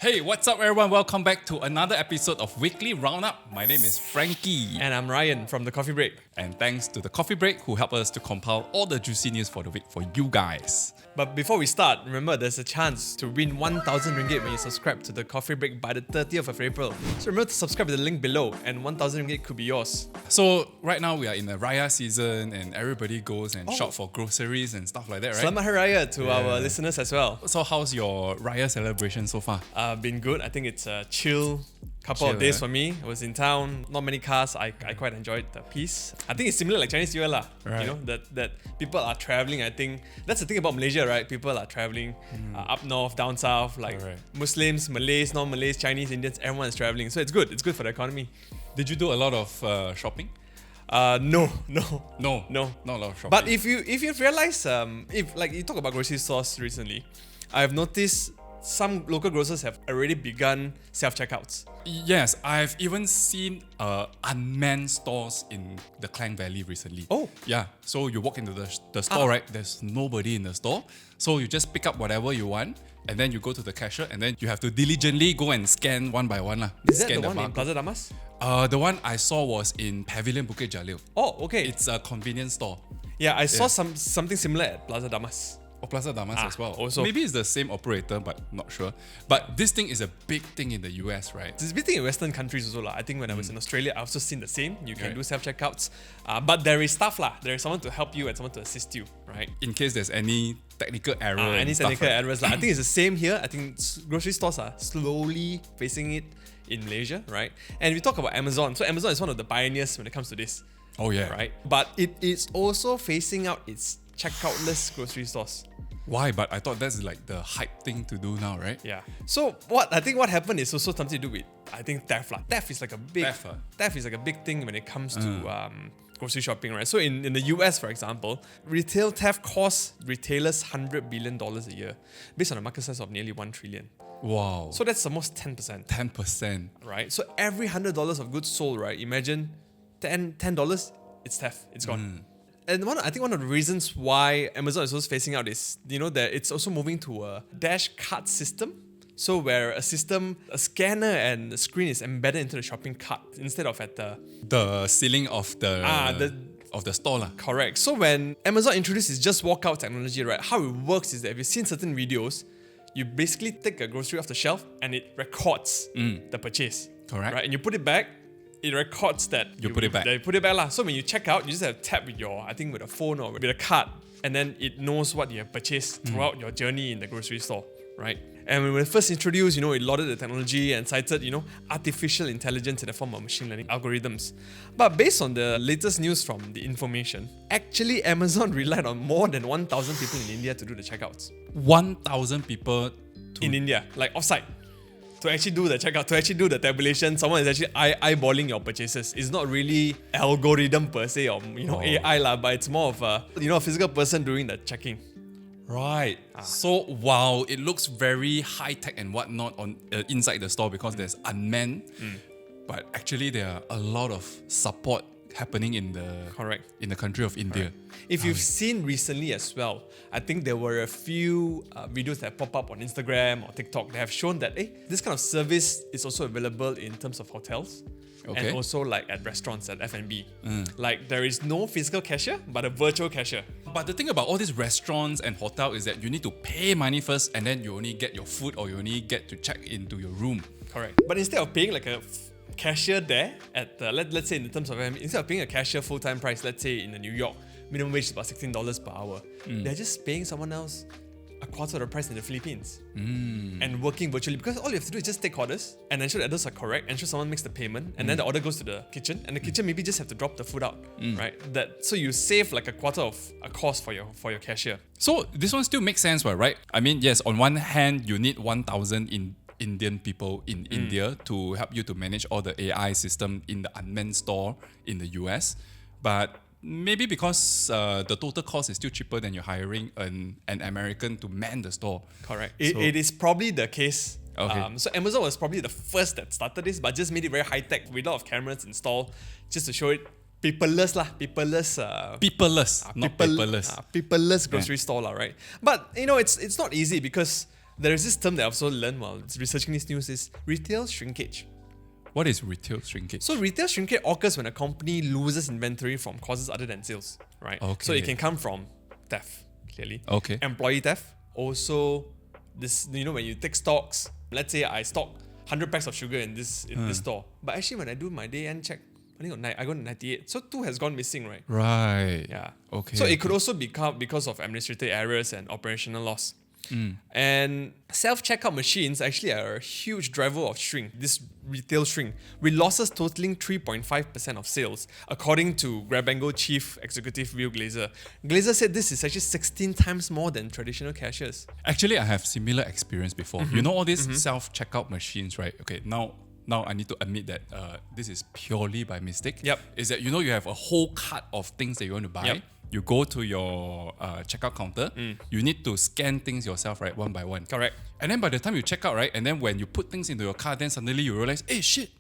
Hey, what's up everyone? Welcome back to another episode of Weekly Roundup. My name is Frankie. And I'm Ryan from The Coffee Break. And thanks to The Coffee Break who help us to compile all the juicy news for the week for you guys. But before we start, remember there's a chance to win 1,000 ringgit when you subscribe to The Coffee Break by the 30th of April. So remember to subscribe to the link below and 1,000 ringgit could be yours. So right now we are in the Raya season and everybody goes and shop for groceries and stuff like that, right? Selamat Hari Raya to our listeners as well. So how's your Raya celebration so far? Been good. I think it's a chill couple of days for me. I was in town, not many cars. I quite enjoyed the peace. I think it's similar like Chinese New Year lah. Right. You know, that people are traveling. I think that's the thing about Malaysia, right? People are traveling up north, down south, like Muslims, Malays, non-Malays, Chinese, Indians, everyone is traveling. So it's good. It's good for the economy. Did you do a lot of shopping? No. Not a lot of shopping. But if you've realized, if like you talk about grocery stores recently, I've noticed some local grocers have already begun self-checkouts. Yes, I've even seen unmanned stores in the Klang Valley recently. Oh. Yeah, so you walk into the store, right? There's nobody in the store. So you just pick up whatever you want and then you go to the cashier and then you have to diligently go and scan one by one. Is that scan the one in barcode. Plaza Damas? The one I saw was in Pavilion Bukit Jalil. Oh, okay. It's a convenience store. Yeah, I saw something similar at Plaza Damas. Or Plaza Damas as well. Also. Maybe it's the same operator, but not sure. But this thing is a big thing in the US, right? It's a big thing in Western countries also. I think when I was in Australia, I've also seen the same. You can do self-checkouts. But there is stuff. There is someone to help you and someone to assist you, right? In case there's any technical error. Any and stuff, technical right? errors. I think it's the same here. I think grocery stores are slowly facing it in Malaysia, right? And we talk about Amazon. So Amazon is one of the pioneers when it comes to this. Oh yeah. Right? But it is also phasing out its checkoutless grocery stores. Why? But I thought that's like the hype thing to do now, right? Yeah. So what happened is also something to do with theft. Theft is like a big thing when it comes to grocery shopping, right? So in the US, for example, retail theft costs retailers $100 billion a year, based on a market size of nearly 1 trillion. Wow. So that's almost 10%. 10%. Right? So every $100 of goods sold, right? Imagine $10, it's theft. It's gone. And I think one of the reasons why Amazon is also facing out is, that it's also moving to a dash cart system. So where a scanner and a screen is embedded into the shopping cart instead of at the ceiling of the store lah. Correct. So when Amazon introduced its just walkout technology, right, how it works is that if you've seen certain videos, you basically take a grocery off the shelf and it records the purchase. Correct. Right, and you put it back. It records that you put it back. You put it back lah. So when you check out, you just have to tap with with a phone or with a card, and then it knows what you have purchased throughout your journey in the grocery store, right? And when it first introduced, it lauded the technology and cited, artificial intelligence in the form of machine learning algorithms. But based on the latest news from The Information, actually Amazon relied on more than 1,000 people in India to do the checkouts. 1,000 people in India, like offsite. To actually do the checkout, to actually do the tabulation, someone is actually eyeballing your purchases. It's not really algorithm per se or AI lah, but it's more of a physical person doing the checking. Right. So wow, it looks very high tech and whatnot on inside the store because there's unmanned, but actually there are a lot of support happening in the country of India. Correct. If you've seen recently as well, I think there were a few videos that pop up on Instagram or TikTok that have shown that this kind of service is also available in terms of hotels and also like at restaurants, at F&B. Like there is no physical cashier, but a virtual cashier. But the thing about all these restaurants and hotels is that you need to pay money first and then you only get your food or you only get to check into your room. Correct. But instead of paying like a cashier there at let's say in terms of instead of paying a cashier full-time price, let's say in New York, minimum wage is about $16 per hour. They're just paying someone else a quarter of the price in the Philippines and working virtually because all you have to do is just take orders and ensure that those are correct, ensure someone makes the payment and then the order goes to the kitchen and the kitchen maybe just have to drop the food out, right? So you save like a quarter of a cost for your cashier. So this one still makes sense, right? I mean, yes, on one hand you need 1,000 Indian people in India to help you to manage all the AI system in the unmanned store in the US. But maybe because the total cost is still cheaper than you're hiring an American to man the store. Correct. It is probably the case. Okay. So Amazon was probably the first that started this, but just made it very high tech with a lot of cameras installed just to show it paperless Paperless grocery store lah, right? But it's not easy because There is this term that I've also learned while researching this news is retail shrinkage. What is retail shrinkage? So retail shrinkage occurs when a company loses inventory from causes other than sales, right? So it can come from theft, clearly. Okay. Employee theft. Also, this, you know, when you take stocks, let's say I stock 100 packs of sugar in this store, but actually when I do my day end check, I got 98. So 2 has gone missing, right? Right. Yeah. Okay. So it could also become because of administrative errors and operational loss. And self-checkout machines actually are a huge driver of shrink, this retail shrink, with losses totaling 3.5% of sales, according to Grab & Go Chief Executive Will Glazer. Glazer said this is actually 16 times more than traditional cashiers. Actually, I have similar experience before. You know all these self-checkout machines, right? Okay, now I need to admit that this is purely by mistake. Yep. Is that, you know, you have a whole cart of things that you want to buy. Yep. You go to your checkout counter. You need to scan things yourself, right? One by one. Correct. And then by the time you check out, right? And then when you put things into your cart, then suddenly you realize, hey, shit,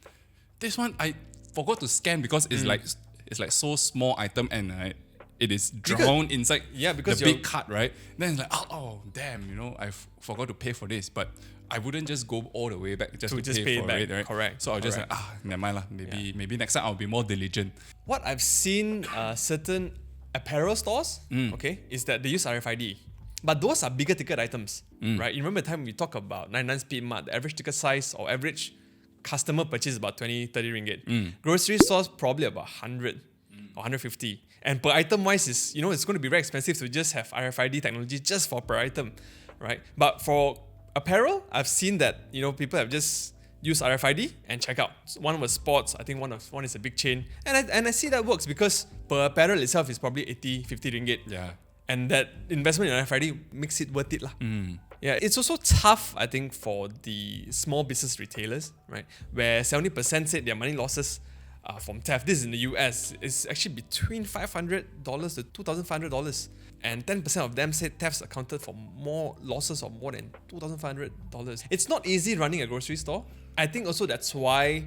this one I forgot to scan because it's like so small item and it is drowned inside because the big cart, right? Then it's like, oh damn, you know, I forgot to pay for this, but I wouldn't just go all the way back just to pay for it, right? Correct. So I'll just like, never mind lah. Maybe next time I'll be more diligent. What I've seen certain apparel stores, is that they use RFID. But those are bigger ticket items, right? You remember the time we talked about 99 Speed Mart, the average ticket size or average customer purchase is about 20, 30 ringgit. Grocery stores probably about 100 or 150. And per item wise is, you know, it's going to be very expensive to just have RFID technology just for per item, right? But for apparel, I've seen that, you know, people have just used RFID and check out. So one was sports, I think one is a big chain. And I see that works because per apparel itself is probably 80, 50 ringgit. Yeah. And that investment in RFID makes it worth it lah. Yeah, it's also tough, I think, for the small business retailers, right? Where 70% said their money losses from theft. This is in the US. It's actually between $500 to $2,500. And 10% of them said thefts accounted for more losses of more than $2,500. It's not easy running a grocery store. I think also that's why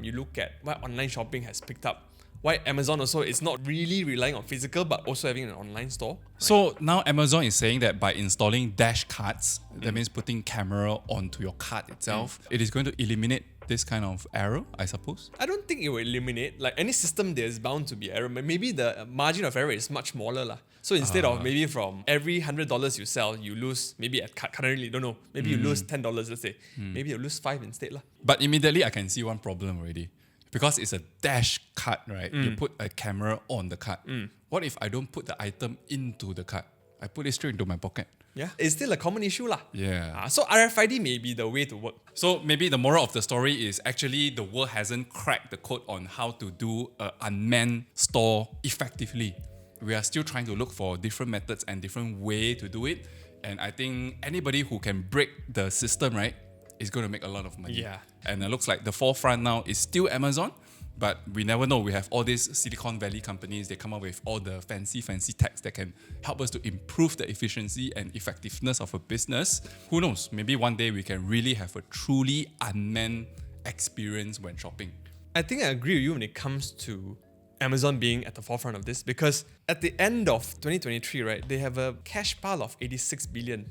you look at why online shopping has picked up. Why Amazon also is not really relying on physical but also having an online store. Right? So now Amazon is saying that by installing dash carts, that means putting camera onto your cart itself, it is going to eliminate this kind of error, I suppose. I don't think it will eliminate. Like any system, there's bound to be error. Maybe the margin of error is much smaller lah. So instead of maybe from every $100 you sell, you lose maybe at currently, don't know, maybe you lose $10, let's say. Maybe you lose 5 instead lah. But immediately I can see one problem already. Because it's a dash cart, right? You put a camera on the cart. What if I don't put the item into the cart? I put it straight into my pocket. Yeah, it's still a common issue lah. Yeah. So RFID may be the way to work. So maybe the moral of the story is actually the world hasn't cracked the code on how to do an unmanned store effectively. We are still trying to look for different methods and different way to do it. And I think anybody who can break the system, right, is going to make a lot of money. Yeah. And it looks like the forefront now is still Amazon, but we never know. We have all these Silicon Valley companies. They come up with all the fancy techs that can help us to improve the efficiency and effectiveness of a business. Who knows? Maybe one day we can really have a truly unmanned experience when shopping. I think I agree with you when it comes to Amazon being at the forefront of this, because at the end of 2023, right, they have a cash pile of $86 billion.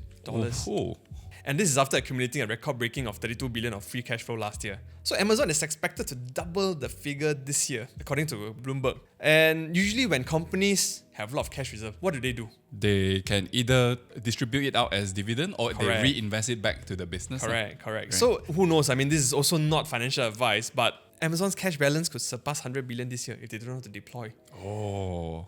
And this is after accumulating a record-breaking of $32 billion of free cash flow last year. So Amazon is expected to double the figure this year, according to Bloomberg. And usually when companies have a lot of cash reserve, what do? They can either distribute it out as dividend or they reinvest it back to the business. Correct. So who knows? I mean, this is also not financial advice, but Amazon's cash balance could surpass 100 billion this year if they don't know how to deploy.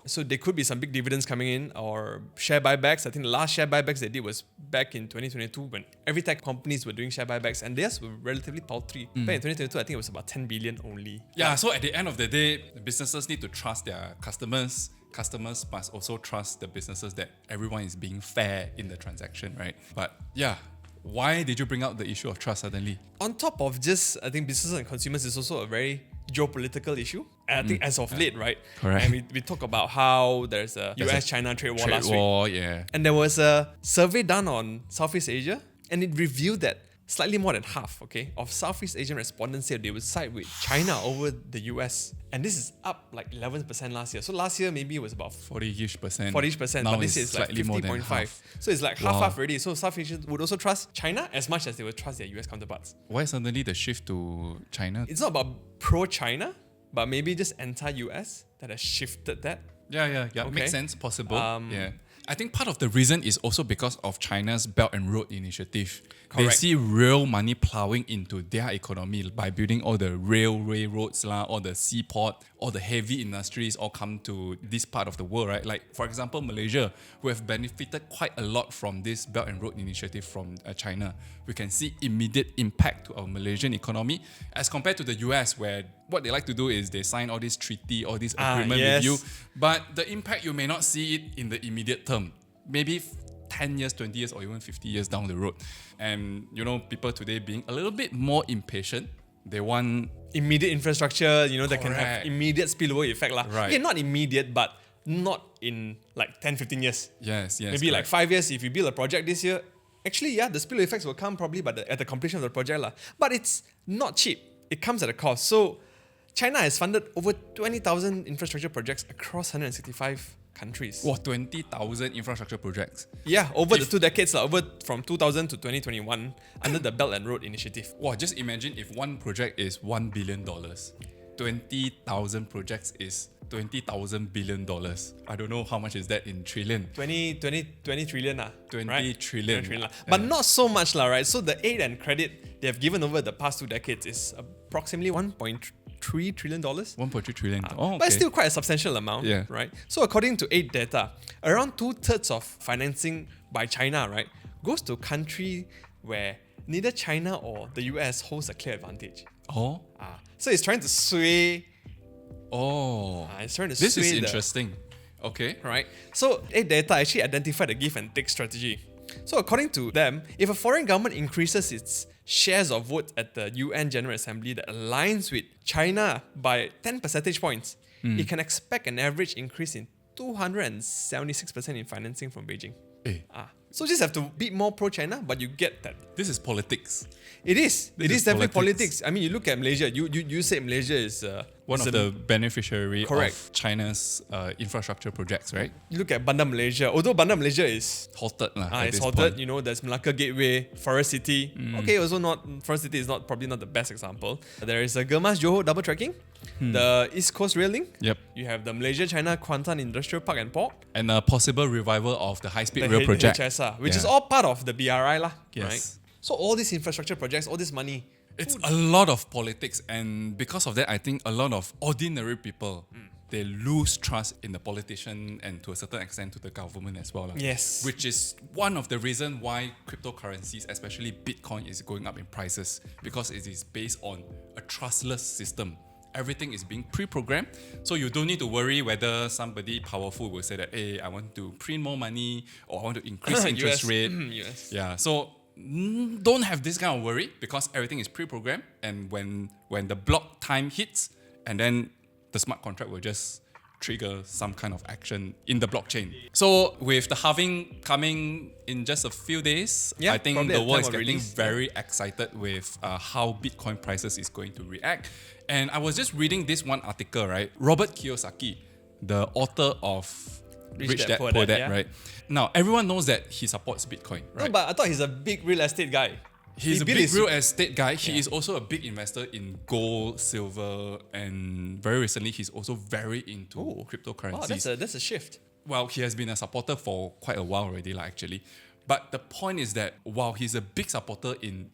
So there could be some big dividends coming in or share buybacks. I think the last share buybacks they did was back in 2022 when every tech companies were doing share buybacks and theirs were relatively paltry. Back in 2022, I think it was about 10 billion only. Yeah, so at the end of the day, businesses need to trust their customers. Customers must also trust the businesses that everyone is being fair in the transaction, right? But yeah, why did you bring up the issue of trust suddenly? On top of just, I think businesses and consumers is also a very geopolitical issue. And I think as of late, right? Correct. And we talk about how there's a US-China trade war last week. Yeah. And there was a survey done on Southeast Asia and it revealed that slightly more than half, okay, of Southeast Asian respondents said they would side with China over the US. And this is up like 11% last year. So last year maybe it was about 40-ish%. 40%, Now but this it's is like slightly more than 50.5. half. So it's like Wow. half already. So South Asians would also trust China as much as they would trust their US counterparts. Why suddenly the shift to China? It's not about pro-China, but maybe just anti-US that has shifted that. Yeah. Okay. Makes sense, possible. Um, yeah. I think part of the reason is also because of China's Belt and Road Initiative. They Correct. see real money plowing into their economy by building all the railroads, all the seaport, all the heavy industries all come to this part of the world, right? Like, for example, Malaysia, who have benefited quite a lot from this Belt and Road Initiative from China. We can see immediate impact to our Malaysian economy as compared to the US, where what they like to do is they sign all this treaty, all this agreement yes. with you, but the impact you may not see it in the immediate term. Maybe 10 years, 20 years, or even 50 years down the road. And, people today being a little bit more impatient, they want... Immediate infrastructure, that can have Correct. immediate spillover effect. Right. Okay, not immediate, but not in like 10, 15 years. Yes. Maybe like correct. 5 years, if you build a project this year, actually, the spillover effects will come probably at the completion of the project. But it's not cheap. It comes at a cost. So China has funded over 20,000 infrastructure projects across 165 countries. Wow, 20,000 infrastructure projects. Yeah, over the 2 decades, over from 2000 to 2021, under the Belt and Road Initiative. Wow, just imagine if one project is $1 billion. 20,000 projects is $20,000 billion. I don't know how much is that in trillion. 20 trillion. 20 right? trillion. 20 trillion. But not so much, right? So the aid and credit they have given over the past 2 decades is approximately $1.3 trillion. 1.3 trillion. Okay. But it's still quite a substantial amount, Yeah. right? So according to aid data, around 2/3 of financing by China, right, goes to a country where neither China or the US holds a clear advantage. Oh. So it's trying to sway. This It's trying to is sway interesting. Okay. right? So aid data actually identified a give and take strategy. So according to them, if a foreign government increases its shares of votes at the UN General Assembly that aligns with China by 10 percentage points, it can expect an average increase in 276% in financing from Beijing. So just have to be more pro-China, but you get that. This is politics. It is. It is is definitely politics. politics. I mean, you look at Malaysia. You say Malaysia is One is of the beneficiary Correct. of China's infrastructure projects, right? You look at Bandar Malaysia. Although Bandar Malaysia is Halted. At it's this halted. point. There's Malacca Gateway, Forest City. Okay, also not Forest City is probably not the best example. There is a Germas Johor double tracking, the East Coast Rail Link. Yep. You have the Malaysia China Kuantan Industrial Park and Port, And a possible revival of the high-speed the rail project. HSR, which Yeah. is all part of the BRI lah. Yes. Right? So all these infrastructure projects, all this money, It's a lot of politics, and because of that, I think a lot of ordinary people they lose trust in the politician and to a certain extent to the government as well. Yes. Which is one of the reasons why cryptocurrencies, especially Bitcoin, is going up in prices, because it is based on a trustless system. Everything is being pre-programmed, so you don't need to worry whether somebody powerful will say that, hey, I want to print more money or I want to increase interest rate. US. Yeah, so don't have this kind of worry because everything is pre-programmed, and when the block time hits, and then the smart contract will just trigger some kind of action in the blockchain. So with the halving coming in just a few days, Yeah, I think probably the at world time is of getting release. very excited with how Bitcoin prices is going to react. And I was just reading this one article, right? Robert Kiyosaki, the author of Rich Dad Poor Dad, yeah. right? Now, everyone knows that he supports Bitcoin, right? No, but I thought he's a big real estate guy. He's He a built big his- real estate guy. He is also a big investor in gold, silver, and very recently he's also very into Wow, cryptocurrencies. that's a shift. Well, he has been a supporter for quite a while already, actually. But the point is that while he's a big supporter in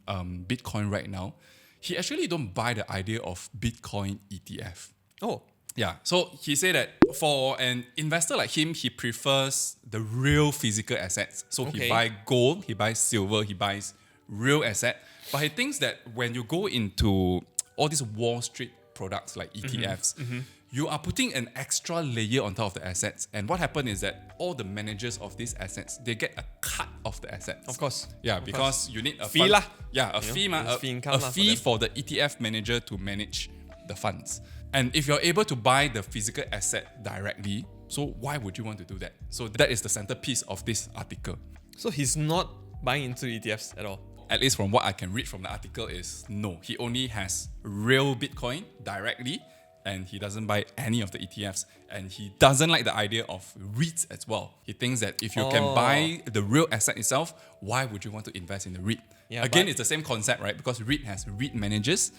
Bitcoin right now, he actually don't buy the idea of Bitcoin ETF. Oh, Yeah, so he said that for an investor like him, he prefers the real physical assets. So Okay. he buys gold, he buys silver, he buys real asset. But he thinks that when you go into all these Wall Street products like ETFs, you are putting an extra layer on top of the assets. And what happened is that all the managers of these assets, they get a cut of the assets. of course. Yeah, because you need a Fee fund. lah. Yeah, a You know, fee, there's a fee income a lah for fee them. for the ETF manager to manage the funds. And if you're able to buy the physical asset directly, so why would you want to do that? So that is the centerpiece of this article. So he's not buying into ETFs at all. at least from what I can read from the article, is no. He only has real Bitcoin directly, and he doesn't buy any of the ETFs. And he doesn't like the idea of REITs as well. He thinks that if you can buy the real asset itself, why would you want to invest in the REIT? Yeah, Again, it's the same concept, right? Because REIT has REIT managers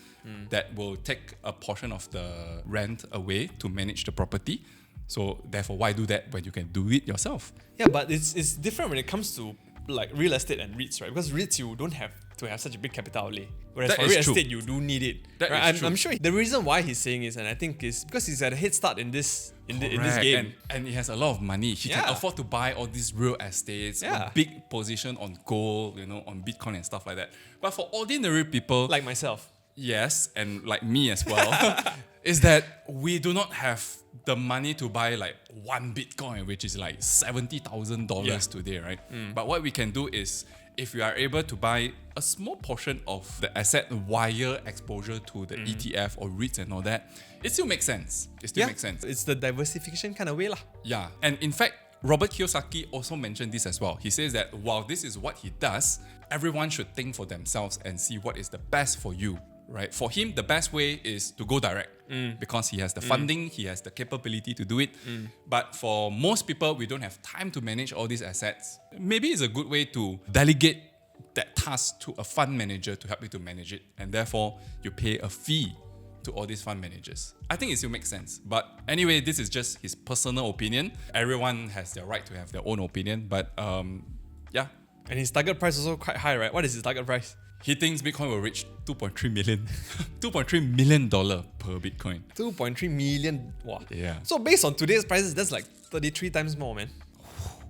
that will take a portion of the rent away to manage the property. So therefore, why do that when you can do it yourself? Yeah, but it's different when it comes to like real estate and REITs, right? Because REITs, you don't have to have such a big capital outlay. Whereas That for is real true. estate, you do need it. That right? is true. I'm sure the reason why he's saying is, and I think is because he's at a head start in this Correct. game. And he has a lot of money. He can Yeah. afford to buy all these real estates, Yeah. a big position on gold, on Bitcoin and stuff like that. But for ordinary people, Like myself. yes, and like me as well, is that we do not have the money to buy like one Bitcoin, which is like $70,000 today, right? But what we can do is, if we are able to buy a small portion of the asset via exposure to the ETF or REITs and all that, it still makes sense. It still makes sense. It's the diversification kind of way lah. Yeah, and in fact, Robert Kiyosaki also mentioned this as well. He says that while this is what he does, everyone should think for themselves and see what is the best for you, right? For him, the best way is to go direct because he has the funding, he has the capability to do it. But for most people, we don't have time to manage all these assets. Maybe it's a good way to delegate that task to a fund manager to help you to manage it, and therefore you pay a fee to all these fund managers. I think it still makes sense. But anyway, this is just his personal opinion. Everyone has their right to have their own opinion. But yeah, And his target price is also quite high, right? What is his target price? he thinks Bitcoin will reach 2.3 million. $2.3 million per Bitcoin. 2.3 million. Wow. Yeah. So based on today's prices, that's like 33 times more, man.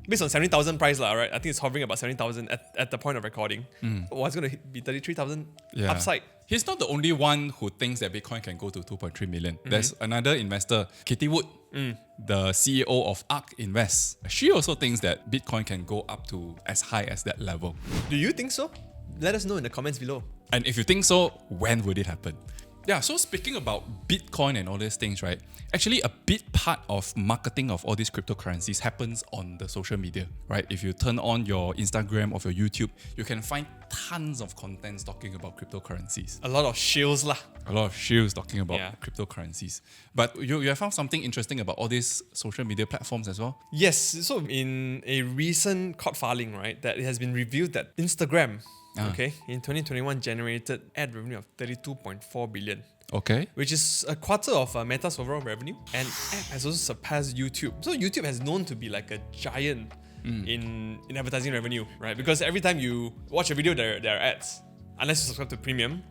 Based on 70,000 price, right? I think it's hovering about 70,000 at the point of recording. It's going to be 33,000 Yeah. upside. He's not the only one who thinks that Bitcoin can go to 2.3 million. There's another investor, Katie Wood, the CEO of ARK Invest. She also thinks that Bitcoin can go up to as high as that level. Do you think so? Let us know in the comments below. And if you think so, when would it happen? Yeah, so speaking about Bitcoin and all these things, right? Actually, a big part of marketing of all these cryptocurrencies happens on the social media, right? If you turn on your Instagram or your YouTube, you can find tons of contents talking about cryptocurrencies. A lot of shills lah. A lot of shows talking about Yeah. cryptocurrencies. But you have found something interesting about all these social media platforms as well? Yes, so in a recent court filing, right, that it has been revealed that Instagram, okay, in 2021 generated ad revenue of 32.4 billion, Okay. which is a quarter of Meta's overall revenue, and app has also surpassed YouTube. So YouTube has known to be like a giant in advertising revenue, right? Because every time you watch a video, there are ads. Unless you subscribe to Premium,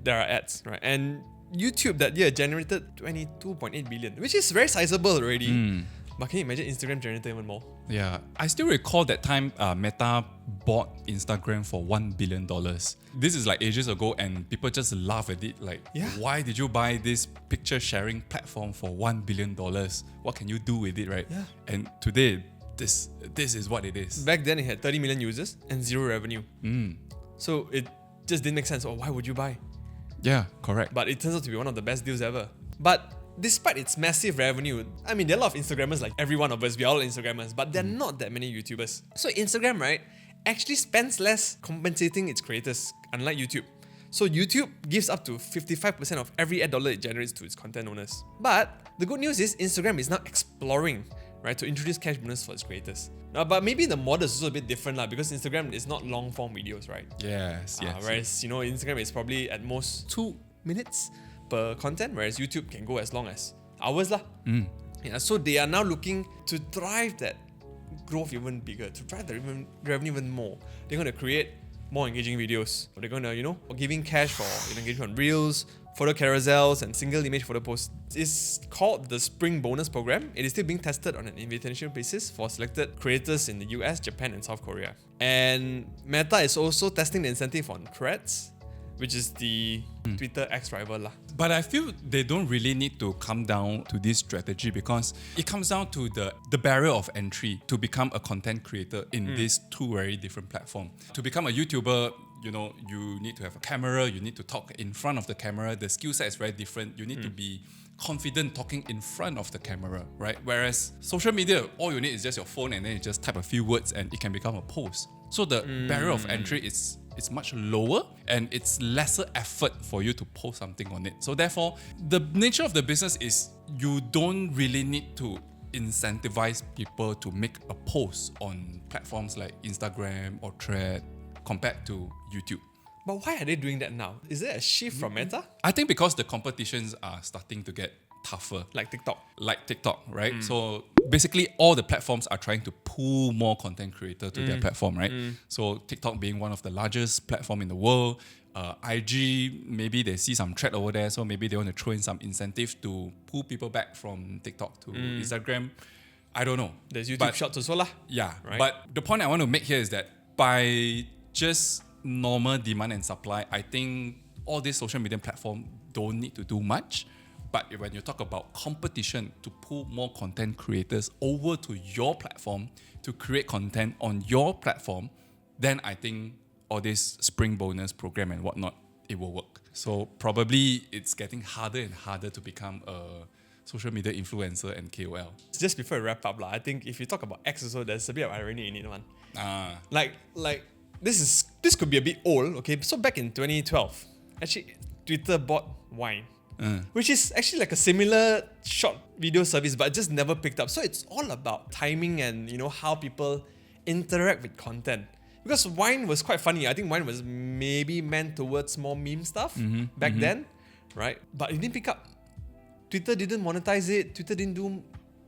there are ads, right? And YouTube that year generated 22.8 billion, which is very sizable already. But can you imagine Instagram generated even more? Yeah, I still recall that time Meta bought Instagram for $1 billion. This is like ages ago, and people just laugh at it. Like, Yeah. why did you buy this picture sharing platform for $1 billion? What can you do with it, right? Yeah. And today, this is what it is. Back then, it had 30 million users and zero revenue. So it just didn't make sense. Oh, why would you buy? Yeah, correct. But it turns out to be one of the best deals ever. But despite its massive revenue, I mean, there are a lot of Instagrammers, like every one of us, we are all Instagrammers, but there are not that many YouTubers. So Instagram, right, actually spends less compensating its creators, unlike YouTube. So YouTube gives up to 55% of every ad dollar it generates to its content owners. But the good news is Instagram is now exploring, right, to introduce cash bonus for its creators. But maybe the model is also a bit different lah, because Instagram is not long form videos, right? Yes. Whereas, Instagram is probably at most 2 minutes per content, whereas YouTube can go as long as hours lah. Yeah, so they are now looking to drive that growth even bigger, to drive the revenue even more. They're going to create more engaging videos. They're going to, giving cash for engagement on Reels, photo carousels, and single image photo posts. It's called the Spring Bonus Program. It is still being tested on an invitational basis for selected creators in the US, Japan, and South Korea. And Meta is also testing the incentive on Threads, which is the Twitter X rival lah. But I feel they don't really need to come down to this strategy, because it comes down to the barrier of entry to become a content creator in these two very different platforms. To become a YouTuber, you need to have a camera, you need to talk in front of the camera. The skill set is very different. You need to be confident talking in front of the camera, right? Whereas social media, all you need is just your phone, and then you just type a few words and it can become a post. So the barrier of entry is it's much lower and it's lesser effort for you to post something on it. So therefore, the nature of the business is you don't really need to incentivize people to make a post on platforms like Instagram or Thread compared to YouTube. But why are they doing that now? Is there a shift from Meta? I think because the competitions are starting to get tougher. Like TikTok. Like TikTok, right? So basically all the platforms are trying to pull more content creator to their platform, right? So TikTok being one of the largest platform in the world, IG, maybe they see some threat over there, so maybe they want to throw in some incentive to pull people back from TikTok to Instagram. I don't know. There's YouTube Shorts also lah. Yeah, right? But the point I want to make here is that by just normal demand and supply, I think all these social media platforms don't need to do much. But when you talk about competition to pull more content creators over to your platform to create content on your platform, then I think all this spring bonus program and whatnot, it will work. So probably it's getting harder and harder to become a social media influencer and KOL. Just before we wrap up, I think if you talk about X also, there's a bit of irony in it, man. Like this could be a bit old, okay? So back in 2012, actually Twitter bought Wine. Which is actually like a similar short video service, but just never picked up. So it's all about timing and how people interact with content. Because Wine was quite funny. I think Wine was maybe meant towards more meme stuff back then, right? But it didn't pick up. Twitter didn't monetize it. Twitter didn't do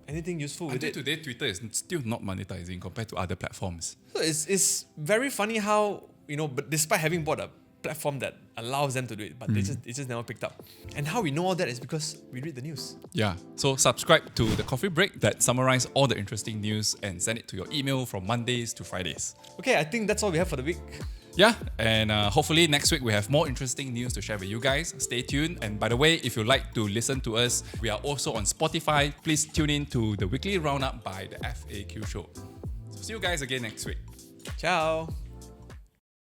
anything useful with it. Until today, Twitter is still not monetizing compared to other platforms. So it's very funny how but despite having bought a platform that allows them to do it, but it just never picked up. And how we know all that is because we read the news. Yeah, so subscribe to the Coffee Break that summarize all the interesting news and send it to your email from Mondays to Fridays. Okay, I think that's all we have for the week. Yeah, and hopefully next week we have more interesting news to share with you guys. Stay tuned. And by the way, if you like to listen to us, we are also on Spotify. Please tune in to the weekly roundup by the FAQ show. So see you guys again next week. Ciao.